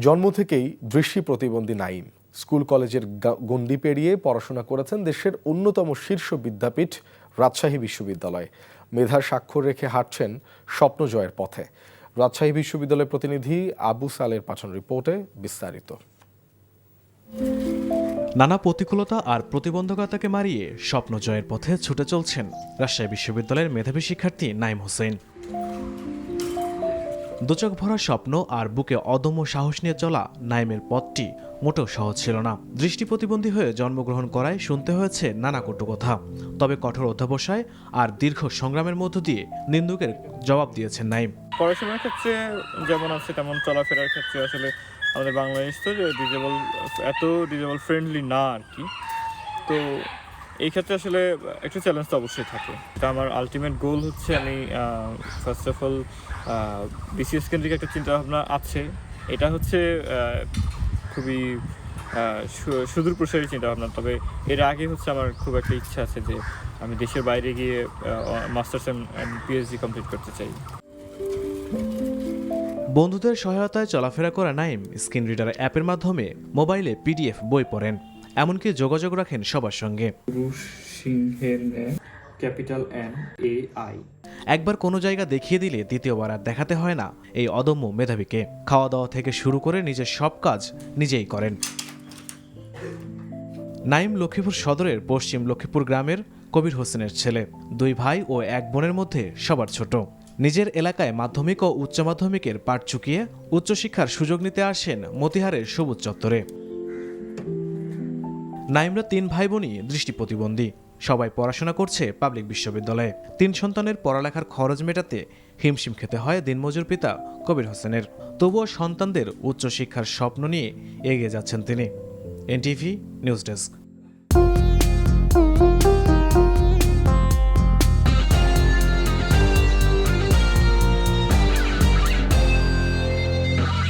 জন্ম থেকেই দৃষ্টি প্রতিবন্ধী নাইম স্কুল কলেজের গণ্ডি পেরিয়ে পড়াশোনা করেছেন দেশের অন্যতম শীর্ষ বিদ্যাপীঠ রাজশাহী বিশ্ববিদ্যালয়। মেধার স্বাক্ষর রেখে হাঁটছেন স্বপ্ন জয়ের পথে। রাজশাহী বিশ্ববিদ্যালয়ের প্রতিনিধি আবু সালের পাঠানো রিপোর্টে বিস্তারিত। নানা প্রতিকূলতা আর প্রতিবন্ধকতাকে মারিয়ে স্বপ্ন জয়ের পথে ছুটে চলছেন রাজশাহী বিশ্ববিদ্যালয়ের মেধাবী শিক্ষার্থী নাইম হোসেন। দুচোখ ভরা স্বপ্ন আর বুকে অদম্য সাহস নিয়ে চলা নাইমের পথটি মোটেও সহজ ছিল না। দৃষ্টি প্রতিবন্ধী হয়ে জন্মগ্রহণ করায় শুনতে হয়েছে নানা কটু কথা, তবে কঠোর অধ্যবসায় আর দীর্ঘ সংগ্রামের মধ্য দিয়ে নিন্দুকের জবাব দিয়েছেন নাইম। পড়াশোনার ক্ষেত্রে যেমন আছে তেমন চলাফেরার ক্ষেত্রে আসলে আমাদের বাংলাদেশ তো এত ডিজেবল ফ্রেন্ডলি না আর কি। তো এই ক্ষেত্রে আসলে একটু চ্যালেঞ্জ তো অবশ্যই থাকে। তা আমার আলটিমেট গোল হচ্ছে আমি ফার্স্ট অফ অল বিসিএস কেন্দ্রিক একটা চিন্তাভাবনা আছে। এটা হচ্ছে খুবই সুদূর প্রসারী চিন্তাভাবনা, তবে এর আগে হচ্ছে আমার খুব একটা ইচ্ছা আছে যে আমি দেশের বাইরে গিয়ে মাস্টার্স অ্যান্ড পিএইচডি কমপ্লিট করতে চাই। বন্ধুদের সহায়তায় চলাফেরা করা নাইম স্ক্রিন রিডার অ্যাপের মাধ্যমে মোবাইলে পিডিএফ বই পড়েন, এমনকি যোগাযোগ রাখেন সবার সঙ্গে। একবার কোনো জায়গা দেখিয়ে দিলে দ্বিতীয়বার আর দেখাতে হয় না এই অদম্য মেধাবীকে। খাওয়া দাওয়া থেকে শুরু করে নিজের সব কাজ নিজেই করেন। নাইম লক্ষ্মীপুর সদরের পশ্চিম লক্ষ্মীপুর গ্রামের কবির হোসেনের ছেলে। দুই ভাই ও এক বোনের মধ্যে সবার ছোট। নিজের এলাকায় মাধ্যমিক ও উচ্চ মাধ্যমিকের পাঠ চুকিয়ে উচ্চশিক্ষার সুযোগ নিতে আসেন মতিহারের সবুজ চত্বরে। নাইমরা 3 ভাই বোনই দৃষ্টি প্রতিবন্ধী। সবাই পড়াশোনা করছে পাবলিক বিশ্ববিদ্যালয়ে। 3 সন্তানের পড়ালেখার খরচ মেটাতে হিমশিম খেতে হয় দিনমজুর পিতা কবির হোসেনের। তবুও সন্তানদের উচ্চশিক্ষার স্বপ্ন নিয়ে এগিয়ে যাচ্ছেন তিনি। NTV news desk.